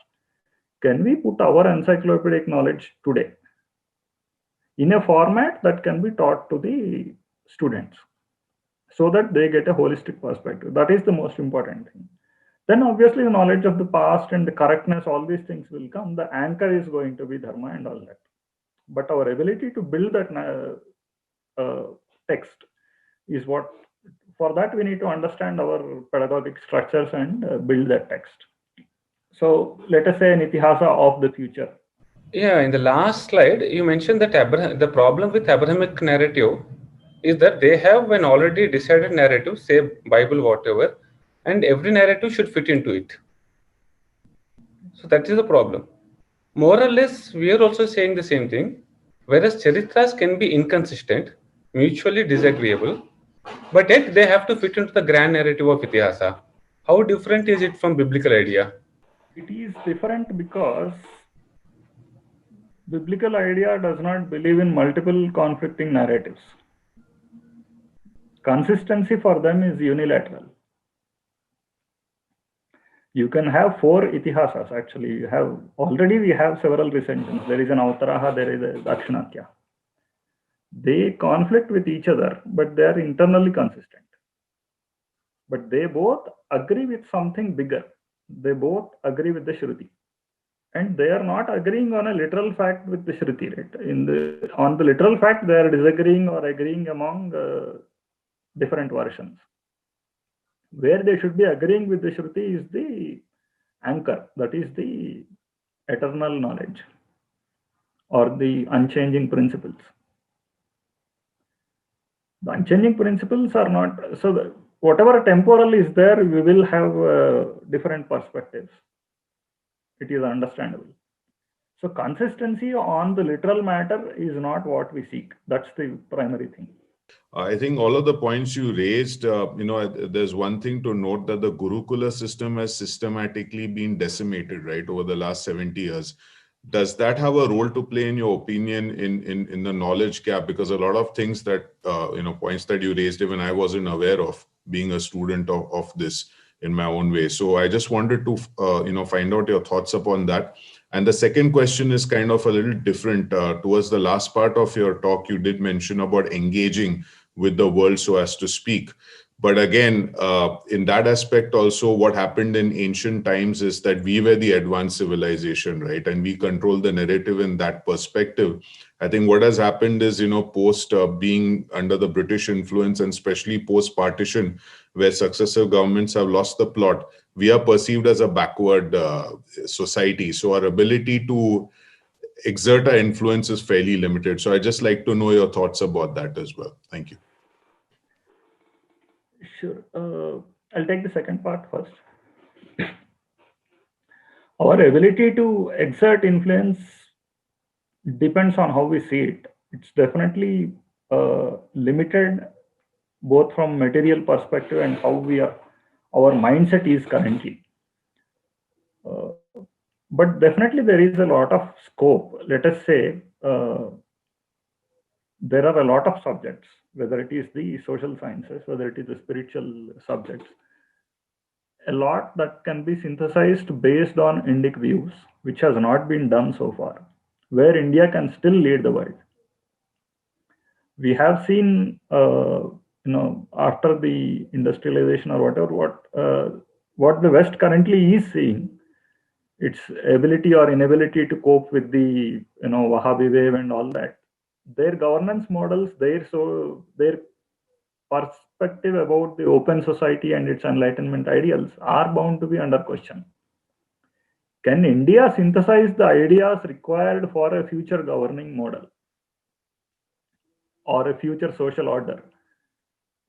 Can we put our encyclopedic knowledge today in a format that can be taught to the students so that they get a holistic perspective? That is the most important thing. Then obviously the knowledge of the past and the correctness, all these things will come. The anchor is going to be Dharma and all that. But our ability to build that text is what, for that we need to understand our pedagogic structures and build that text. So let us say an Itihasa of the future. Yeah, in the last slide, you mentioned that the problem with Abrahamic narrative is that they have an already decided narrative, say Bible, whatever, and every narrative should fit into it. So that is the problem. More or less, we are also saying the same thing, whereas Charitras can be inconsistent, mutually disagreeable, but yet they have to fit into the grand narrative of Itihasa. How different is it from biblical idea? It is different because biblical idea does not believe in multiple conflicting narratives. Consistency for them is unilateral. You can have 4 Itihasas actually. We have several recensions. There is an Avtaraha, there is a Dakshinatya. They conflict with each other, but they are internally consistent. But they both agree with something bigger. They both agree with the Shruti. And they are not agreeing on a literal fact with the Shruti, right? On the literal fact, they are disagreeing or agreeing among different versions. Where they should be agreeing with the Shruti is the anchor, that is the eternal knowledge or the unchanging principles. The unchanging principles are not, so whatever temporal is there, we will have different perspectives. It is understandable. So consistency on the literal matter is not what we seek. That's the primary thing. I think all of the points you raised, there's one thing to note that the Gurukula system has systematically been decimated, right, over the last 70 years. Does that have a role to play in your opinion in the knowledge gap? Because a lot of things that, points that you raised, even I wasn't aware of being a student of this in my own way. So I just wanted to, find out your thoughts upon that. And the second question is kind of a little different. Towards the last part of your talk, you did mention about engaging with the world, so as to speak. But again, in that aspect also, what happened in ancient times is that we were the advanced civilization, right? And we control the narrative in that perspective. I think what has happened is, post being under the British influence, and especially post-partition, where successive governments have lost the plot, we are perceived as a backward society. So our ability to exert our influence is fairly limited. So I'd just like to know your thoughts about that as well. Thank you. Sure. I'll take the second part first. Our ability to exert influence depends on how we see it. It's definitely limited both from material perspective and how our mindset is currently. But definitely there is a lot of scope. Let us say there are a lot of subjects, whether it is the social sciences, whether it is the spiritual subjects, a lot that can be synthesized based on Indic views, which has not been done so far, where India can still lead the world. We have seen, after the industrialization or whatever, what the West currently is seeing, its ability or inability to cope with the Wahhabi wave and all that. Their governance models, their perspective about the open society and its enlightenment ideals are bound to be under question. Can India synthesize the ideas required for a future governing model or a future social order?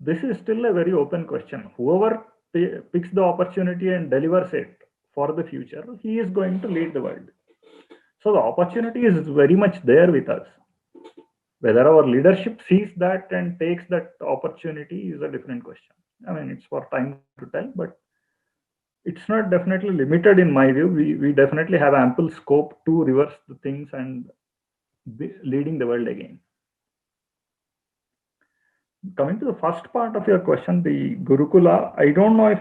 This is still a very open question. Whoever picks the opportunity and delivers it for the future, he is going to lead the world. So the opportunity is very much there with us. Whether our leadership sees that and takes that opportunity is a different question. I mean, it's for time to tell, but it's not definitely limited in my view. We definitely have ample scope to reverse the things and be leading the world again. Coming to the first part of your question, the Gurukula, I don't know if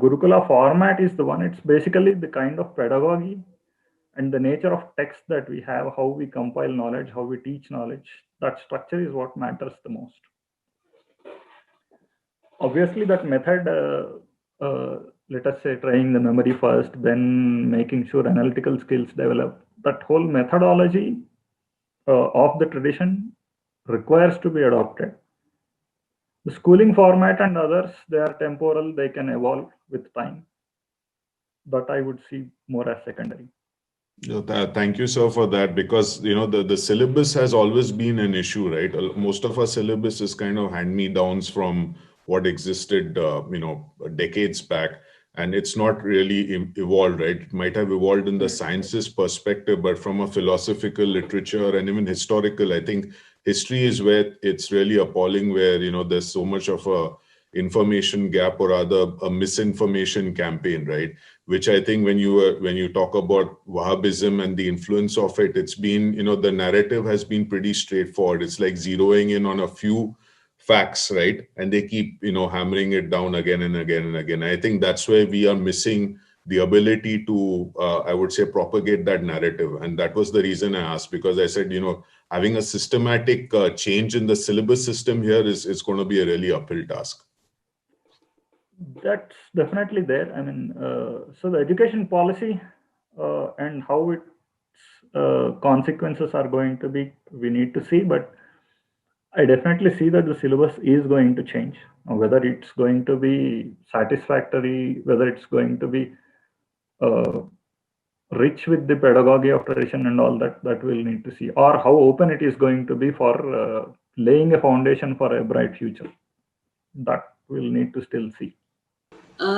Gurukula format is the one. It's basically the kind of pedagogy and the nature of text that we have, how we compile knowledge, how we teach knowledge. That structure is what matters the most. Obviously, that method, let us say trying the memory first, then making sure analytical skills develop, that whole methodology of the tradition requires to be adopted. The schooling format and others, they are temporal, they can evolve with time. But I would see more as secondary. Thank you, sir, for that, because the syllabus has always been an issue, right? Most of our syllabus is kind of hand-me-downs from what existed, decades back, and it's not really evolved, right? It might have evolved in the sciences perspective, but from a philosophical, literature, and even historical, I think history is where it's really appalling, where there's so much of a information gap, or rather a misinformation campaign, right? Which I think when you talk about Wahhabism and the influence of it, it's been, the narrative has been pretty straightforward. It's like zeroing in on a few facts, right? And they keep, hammering it down again and again and again. I think that's where we are missing the ability to, I would say, propagate that narrative. And that was the reason I asked, because I said, having a systematic change in the syllabus system here is going to be a really uphill task. That's definitely there. I mean, so the education policy and how its consequences are going to be, we need to see. But I definitely see that the syllabus is going to change. Whether it's going to be satisfactory, whether it's going to be rich with the pedagogy of tradition and all that, that we'll need to see, or how open it is going to be for laying a foundation for a bright future. That we'll need to still see.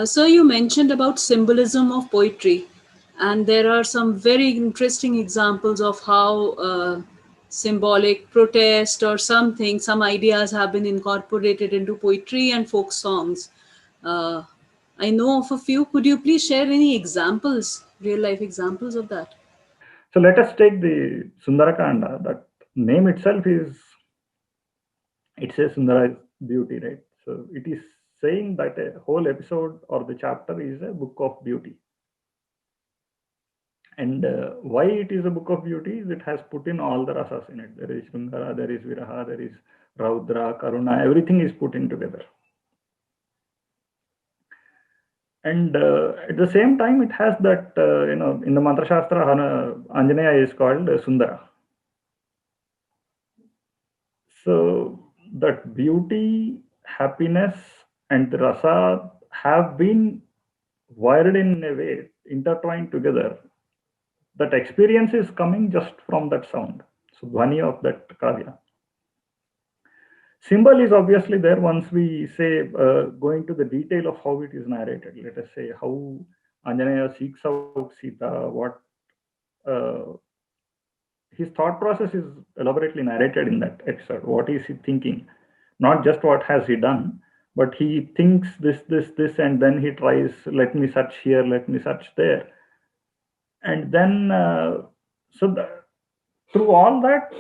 So you mentioned about symbolism of poetry, and there are some very interesting examples of how symbolic protest or some ideas have been incorporated into poetry and folk songs. I know of a few. Could you please share any examples, real life examples of that? So let us take the Sundarakanda. That name itself it says Sundara beauty, right? So it is saying that a whole episode or the chapter is a book of beauty. And why it is a book of beauty is it has put in all the rasas in it. There is Shringara, there is Viraha, there is Raudra, Karuna, everything is put in together. And at the same time, it has that, in the Mantra Shastra, Anjaneya is called Sundara. So that beauty, happiness, and rasa have been wired in a way, intertwined together. That experience is coming just from that sound. So dhvani of that kavya. Symbol is obviously there once we say, going to the detail of how it is narrated. Let us say how Anjaneya seeks out Sita, what his thought process is elaborately narrated in that episode. What is he thinking? Not just what has he done, but he thinks this, and then he tries, let me search here, let me search there. And then, through all that,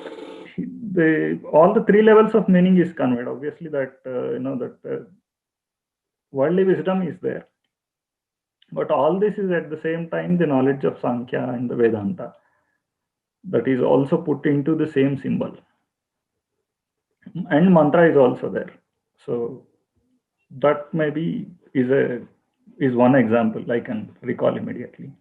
all the three levels of meaning is conveyed. Obviously, that worldly wisdom is there. But all this is at the same time the knowledge of Sankhya and the Vedanta that is also put into the same symbol. And mantra is also there. So that maybe is one example I can recall immediately.